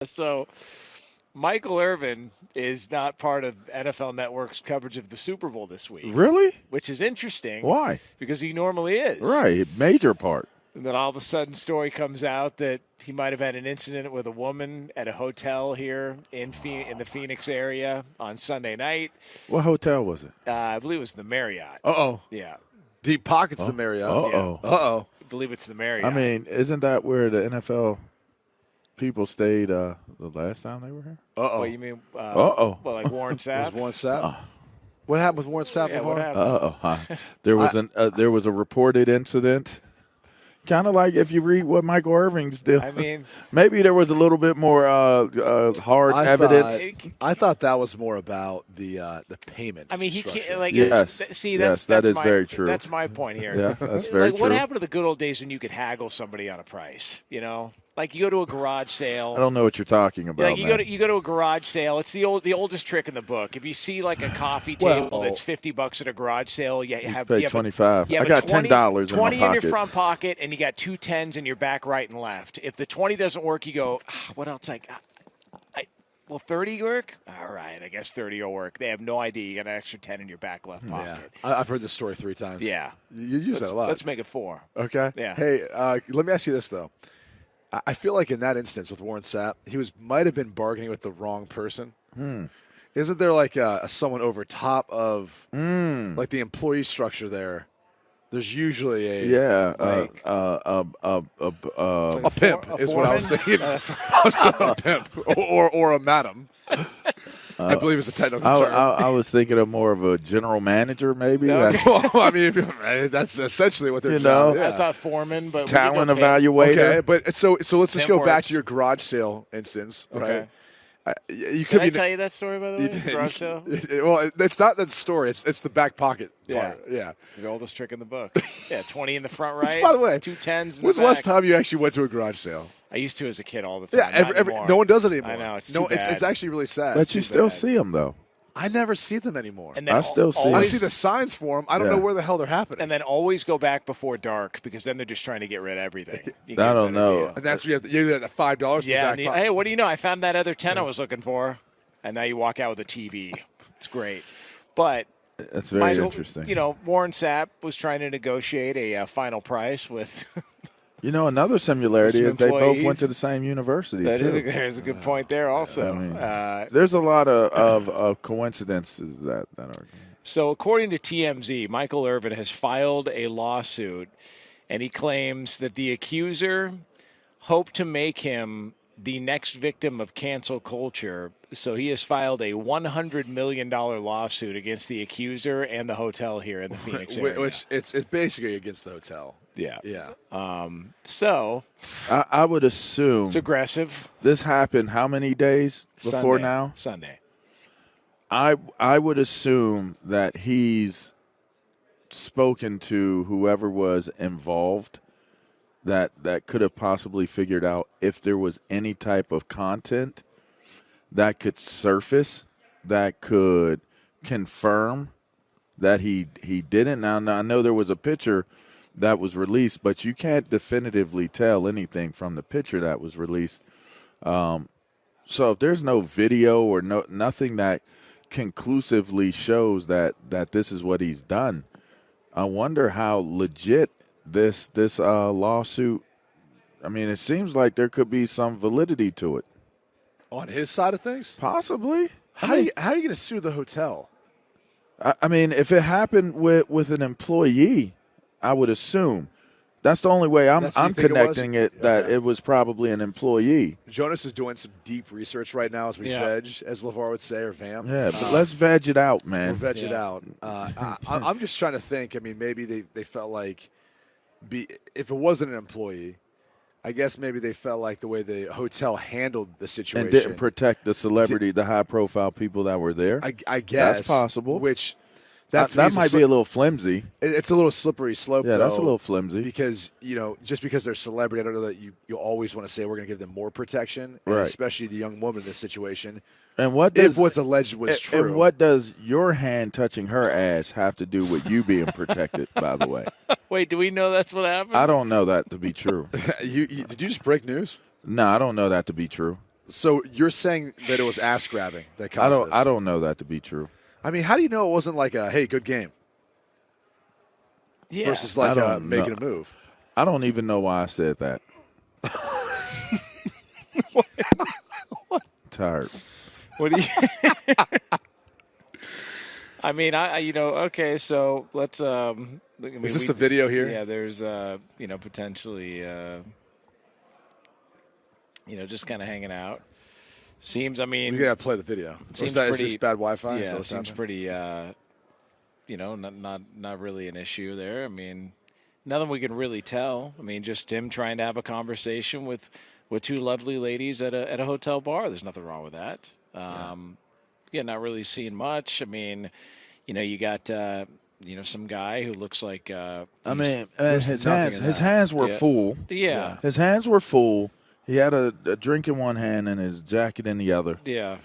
So Michael Irvin is not part of NFL Network's coverage of the Super Bowl this week. Really? Which is interesting. Why? Because he normally is. Right, major part. And then all of a sudden, story comes out that he might have had an incident with a woman at a hotel here in the Phoenix area on Sunday night. What hotel was it? I believe it was the Marriott. Uh-oh. Yeah. Deep Pockets, the Marriott. Uh-oh. Yeah. Uh-oh. I believe it's the Marriott. I mean, isn't that where the NFL people stayed the last time they were here? Uh-oh. What you mean? Uh-oh. Well, like Warren Sapp? Was Warren Sapp? What happened with Warren Sapp? Yeah, what happened? Uh-oh. There was a reported incident. Kind of like if you read what Michael Irving's did. I mean, maybe there was a little bit more hard evidence. I thought that was more about the payment. I mean, he structure. can't. Like, Yes. That's is my, very true. That's my point here. Yeah, that's very What true. happened to the good old days when you could haggle somebody on a price? You know, like you go to a garage sale. I don't know what you're talking about. Like you go to a garage sale. It's the oldest trick in the book. If you see like a coffee table that's $50 at a garage sale, you pay $25. I got $10 in my 20 in your pocket. front pocket, and you got two tens in your back, right, and left. If the 20 doesn't work, you go, what else? Will 30 work? All right, I guess 30 will work. They have no idea you got an extra 10 in your back left pocket. Yeah. I've heard this story 3 times. Yeah. You use that a lot. Let's make it 4. Okay. Yeah. Hey, let me ask you this, though. I feel like in that instance with Warren Sapp, he might have been bargaining with the wrong person. Isn't there like someone over top of like the employee structure there? There's usually a pimp is what I was thinking. A pimp or a madam. I believe it's a technical term. I was thinking of more of a general manager, maybe. Well, I mean, that's essentially what they're doing. I thought foreman, but talent evaluator. Okay, but so let's just go back works. to your garage sale instance, Okay. right? You Did could I tell you that story, by the way? Garage sale? Well, it's not that story. It's the back pocket Yeah. part. Yeah. It's the oldest trick in the book. Yeah, 20 in the front right. Which, by the way, two tens in when's the the back. last time you actually went to a garage sale? I used to as a kid all the time. Yeah, Not anymore. no one does it anymore. I know, it's no, too bad. it's actually really sad. But you still see them, though. I never see them anymore. And then I still see I always, see the signs for them. I don't Yeah. know where the hell they're happening. And then always go back before dark because then they're just trying to get rid of everything. You I get don't rid of know. you. And that's where you have the $5 Yeah. for And the back pocket. hey, what do you know? I found that other 10 I was looking for, and now you walk out with a TV. It's great. But That's very Michael, interesting. you know, Warren Sapp was trying to negotiate a final price with. You know, another similarity Some is they both employees. went to the same university, That too. there's a good point there also. I mean, there's a lot of coincidences that are. So according to TMZ, Michael Irvin has filed a lawsuit, and he claims that the accuser hoped to make him the next victim of cancel culture. So he has filed a $100 million lawsuit against the accuser and the hotel here in the Phoenix area. Which it's basically against the hotel. Yeah. Yeah. So I would assume it's aggressive. this happened how many days before Sunday. now? Sunday. I would assume that he's spoken to whoever was involved that could have possibly figured out if there was any type of content that could surface that could confirm that he didn't. Now I know there was a picture that was released, but you can't definitively tell anything from the picture that was released. So if there's no video or nothing that conclusively shows that this is what he's done, I wonder how legit this lawsuit. I mean, it seems like there could be some validity to it. On his side of things? Possibly. How are you going to sue the hotel? I mean, if it happened with an employee, I would assume. That's the only way I'm connecting it that it was probably an employee. Jonas is doing some deep research right now as we veg, as LaVar would say, or vamp. Yeah, but let's veg it out, man. We'll veg it out. I'm just trying to think. I mean, maybe they felt like if it wasn't an employee, I guess maybe they felt like the way the hotel handled the situation. And didn't protect the celebrity, the high-profile people that were there. I guess. That's possible. Which that might be a little flimsy. It's a little slippery slope, Yeah, though, that's a little flimsy. Because, just because they're celebrity, I don't know that you always want to say we're going to give them more protection, and Right. especially the young woman in this situation. And if what's alleged was true. And what does your hand touching her ass have to do with you being protected, by the way? Wait, do we know that's what happened? I don't know that to be true. Did you just break news? No, I don't know that to be true. So you're saying that it was ass grabbing that caused this? I don't know that to be true. I mean, how do you know it wasn't like a hey, good game? Yeah. Versus like making a move. I don't even know why I said that. Tired. What do you? I mean, okay. So let's. Is this the video here? Yeah, there's potentially just kind of hanging out. Seems. I mean, we gotta play the video. Seems is this bad Wi-Fi? Yeah, it seems pretty. Not really an issue there. I mean, nothing we can really tell. I mean, just him trying to have a conversation with two lovely ladies at a hotel bar. There's nothing wrong with that. Not really seeing much. I mean, you got some guy who looks like. His hands were full. Yeah. His hands were full. He had a drink in one hand and his jacket in the other. Yeah.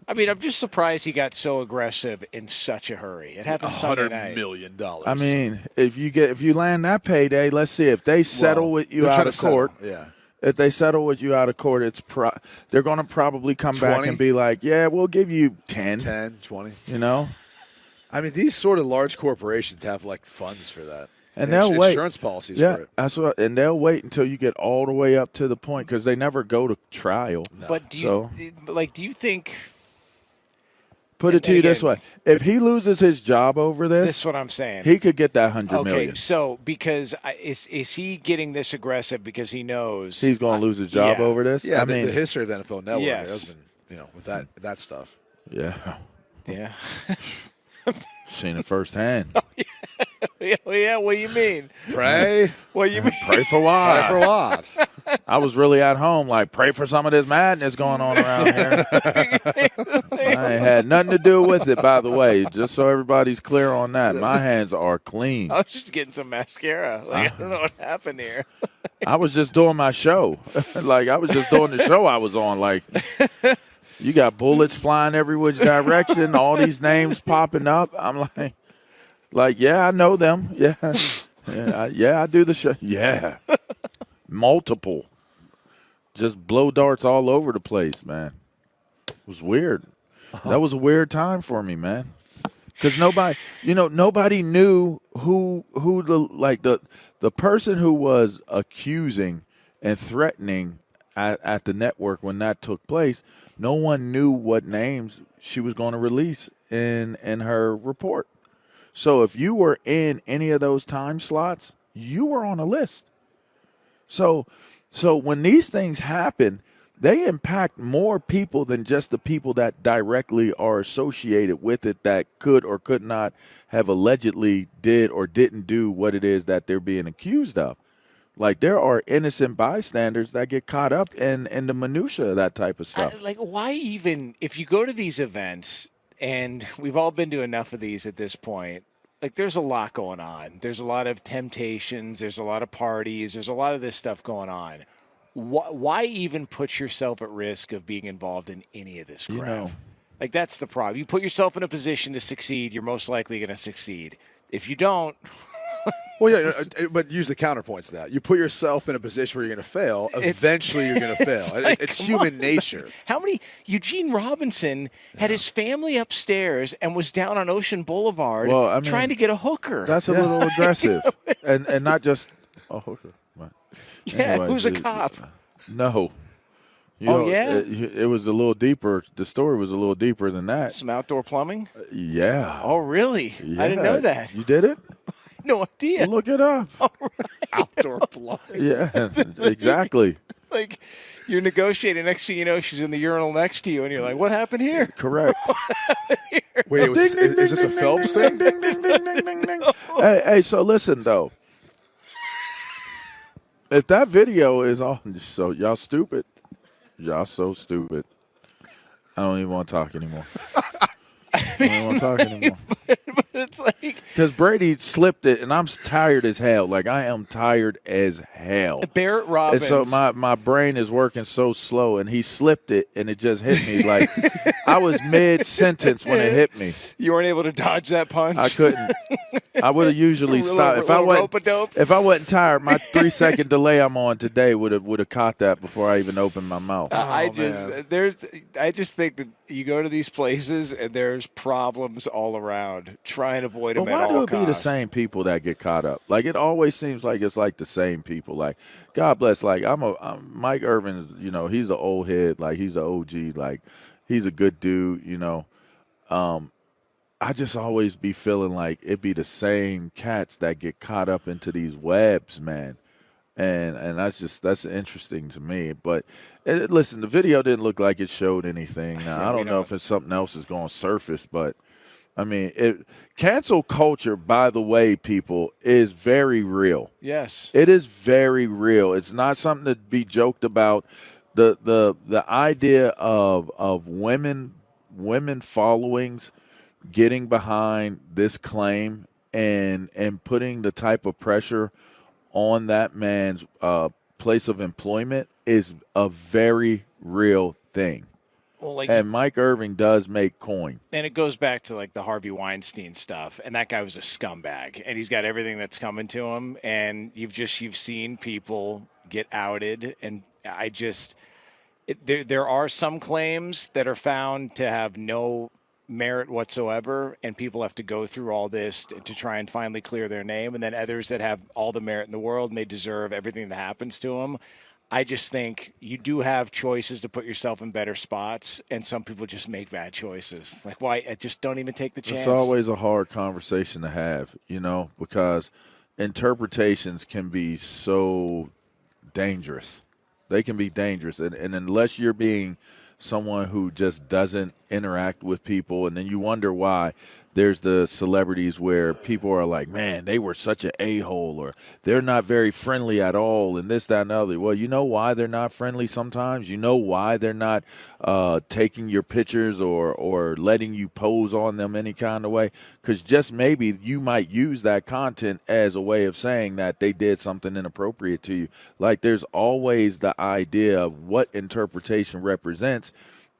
I mean, I'm just surprised he got so aggressive in such a hurry. It happened Sunday night. $100 million. I mean, if you land that payday, let's see if they settle with you out of court. Yeah. If they settle with you out of court, they're going to probably come 20? back and be like, yeah, we'll give you 10, 20. I mean, these sort of large corporations have like funds for that. And they'll wait. Insurance policies for it. That's what, and they'll wait until you get all the way up to the point because they never go to trial. No. But do you think? Put it to you this way: if he loses his job over this, is what I'm saying. He could get that $100 million. Okay, so because is he getting this aggressive because he knows he's going to lose his job over this? Yeah, I mean the history of NFL Network yes. has been, with that stuff. Yeah. Yeah. Seen it firsthand. Yeah, what do you mean? Pray? What do you mean? Pray for what? Pray for what? I was really at home like, pray for some of this madness going on around here. I ain't had nothing to do with it, by the way, just so everybody's clear on that. My hands are clean. I was just getting some mascara. I don't know what happened here. I was just doing my show. I was just doing the show I was on. You got bullets flying every which direction, all these names popping up. I'm like, yeah, I know them. Yeah. I do the show. Yeah. Multiple. Just blow darts all over the place, man. It was weird. That was a weird time for me, man. Because nobody knew who the person who was accusing and threatening at the network when that took place. No one knew what names she was going to release in her report. So if you were in any of those time slots, you were on a list. So when these things happen, they impact more people than just the people that directly are associated with it that could or could not have allegedly did or didn't do what it is that they're being accused of. There are innocent bystanders that get caught up in the minutia of that type of stuff. Why even, if you go to these events, and we've all been to enough of these at this point, there's a lot going on. There's a lot of temptations. There's a lot of parties. There's a lot of this stuff going on. Why even put yourself at risk of being involved in any of this crap? That's the problem. You put yourself in a position to succeed, you're most likely going to succeed. If you don't... Well, yeah, but use the counterpoint to that. You put yourself in a position where you're going to fail. Eventually, you're going to fail. It's human nature. How many? Eugene Robinson had his family upstairs and was down on Ocean Boulevard trying to get a hooker. That's a little aggressive, and not just a hooker. Anyway, who's a cop? No. It was a little deeper. The story was a little deeper than that. Some outdoor plumbing? Yeah. Oh, really? Yeah. I didn't know that. You did it? No idea. Well, look it up. All right. Outdoor plumbing. Yeah, exactly. You're negotiating. Next thing you know, she's in the urinal next to you, and you're like, "What happened here?" Correct. Wait, is this a Phelps thing? Ding, ding, ding, ding, ding, ding. Hey, so listen though. If that video is all so y'all stupid, y'all so stupid. I don't even want to talk anymore. I don't want to talk anymore. But it's because Brady slipped it, and I'm tired as hell. I am tired as hell. Barrett Robbins. And so my brain is working so slow, and he slipped it, and it just hit me I was mid-sentence when it hit me. You weren't able to dodge that punch? I couldn't. I would have usually stopped if I wasn't tired. My 3-second delay I'm on today would have caught that before I even opened my mouth. I just think that you go to these places and there's problems all around. Try and avoid them at all costs. Why do it be the same people that get caught up? Like, it always seems like it's like the same people. Like, God bless. Like, I'm Mike Irvin. You know, he's the old head. Like, he's the OG. Like, he's a good dude. You know. I just always be feeling like it be the same cats that get caught up into these webs, man. And that's interesting to me. But listen, the video didn't look like it showed anything. Now, I don't know if it's something else is going to surface, but I mean, cancel culture, by the way, people, is very real. Yes, it is very real. It's not something to be joked about. The idea of women followings getting behind this claim and putting the type of pressure on that man's place of employment is a very real thing. Well, and Mike Irvin does make coin. And it goes back to like the Harvey Weinstein stuff. And that guy was a scumbag. And he's got everything that's coming to him. And you've seen people get outed. And there are some claims that are found to have no merit whatsoever, and people have to go through all this to try and finally clear their name, and then others that have all the merit in the world and they deserve everything that happens to them. I just think you do have choices to put yourself in better spots, and some people just make bad choices. Like, why? Just don't even take the chance. It's always a hard conversation to have, you know, because interpretations can be so dangerous. They can be dangerous, and unless you're being someone who just doesn't interact with people, and then you wonder why there's the celebrities where people are like, man, they were such an a-hole, or they're not very friendly at all, and this, that, and other. Well, you know why they're not friendly sometimes? You know why they're not taking your pictures or letting you pose on them any kind of way? Because just maybe you might use that content as a way of saying that they did something inappropriate to you. Like, there's always the idea of what interpretation represents.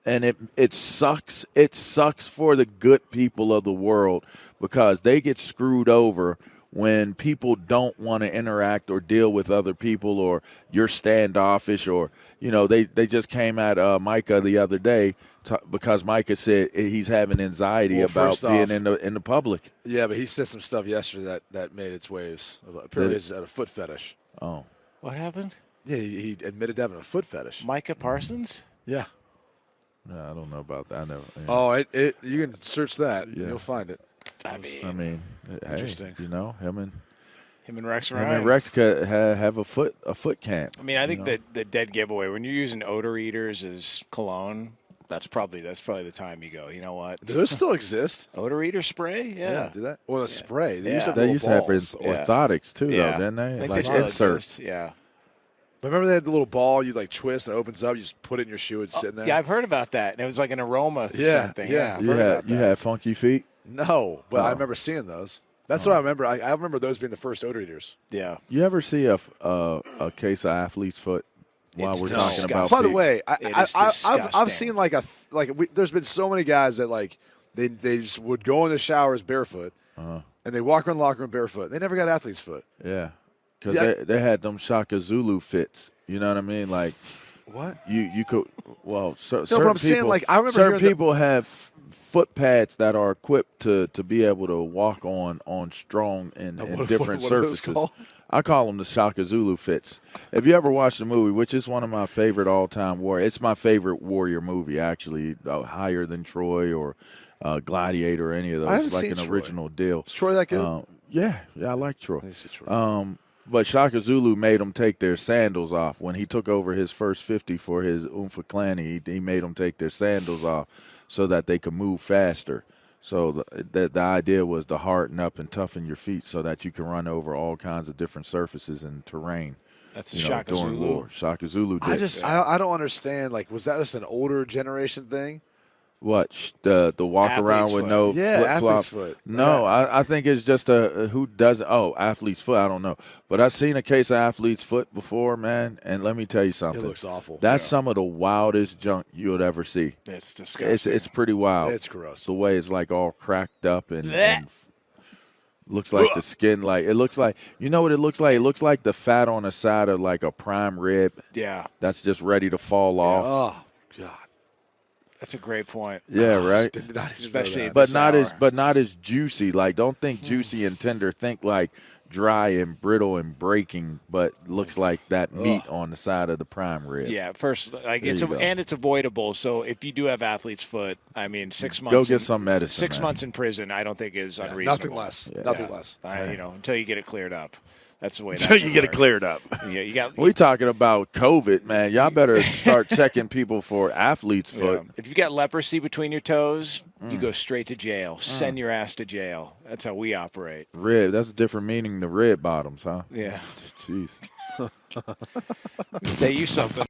And it sucks. It sucks for the good people of the world because they get screwed over when people don't want to interact or deal with other people, or you're standoffish, or, you know, they just came at Micah the other day because Micah said he's having anxiety about being in the public. Yeah, but he said some stuff yesterday that made its waves. Apparently he's had a foot fetish. Oh. What happened? Yeah, he admitted to having a foot fetish. Micah Parsons? Yeah. No, I don't know about that. I never. Yeah. Oh, you can search that. Yeah. You'll find it. I mean, interesting. Hey, you know, him and Rex Ryan. Him and Rex could have a foot camp. I mean, I think that the dead giveaway, when you're using odor eaters as cologne, that's probably the time you go, you know what? Do those still exist? Odor eater spray? Yeah. Do that? Well, the spray. They used to have orthotics too, though, didn't they? Like inserts. Yeah. But remember they had the little ball you like twist and it opens up. You just put it in your shoe and sit in there. Yeah, I've heard about that. And it was like an aroma scent thing. Yeah. You had funky feet? No, but I remember seeing those. That's what I remember. I remember those being the first odor eaters. Yeah. You ever see a case of athlete's foot while we're talking about? By the way, I've seen there's been so many guys that like they just would go in the showers barefoot and they walk around the locker room barefoot. They never got athlete's foot. Yeah. Because they had them Shaka Zulu fits. You know what I mean? Like, what? You could, well, certain but I'm people, saying, like, I remember certain people have foot pads that are equipped to be able to walk on strong and different surfaces. I call them the Shaka Zulu fits. If you ever watched the movie, which is one of my favorite all-time it's my favorite warrior movie, actually, higher than Troy or Gladiator or any of those. It's like an original deal. Is Troy that good? Yeah, I like Troy. But Shaka Zulu made them take their sandals off. When he took over his first 50 for his Oompa Clan, he made them take their sandals off so that they could move faster. So the idea was to harden up and toughen your feet so that you can run over all kinds of different surfaces and terrain. That's a Shaka Zulu. War. Shaka Zulu did. I don't understand. Like, was that just an older generation thing? What, the walk athlete's around with foot. no athlete's flip-flop? foot. No, I think it's just who doesn't. Oh, athlete's foot. I don't know, but I've seen a case of athlete's foot before, man. And let me tell you something. It looks awful. That's some of the wildest junk you would ever see. It's disgusting. It's pretty wild. It's gross. The way it's like all cracked up and Looks like the skin, like it looks like, you know what it looks like? It looks like the fat on the side of like a prime rib. Yeah. That's just ready to fall off. Oh God. That's a great point. Yeah, right. Did not even know Especially that. at But this hour. not as juicy. Like, don't think juicy and tender. Think like dry and brittle and breaking. But looks like that meat on the side of the prime rib. Yeah, first, like There it's you go. and it's avoidable. So if you do have athlete's foot, I mean, 6 months. Go get some medicine. 6 man. months in prison, I don't think is unreasonable. Nothing less. Nothing less. Until you get it cleared up. That's the way. Until you get it cleared up. Yeah, you got. We talking about COVID, man. Y'all better start checking people for athlete's foot. Yeah. If you got leprosy between your toes, you go straight to jail. Send your ass to jail. That's how we operate. Rib. That's a different meaning to rib bottoms, huh? Yeah. Jeez. Say you something.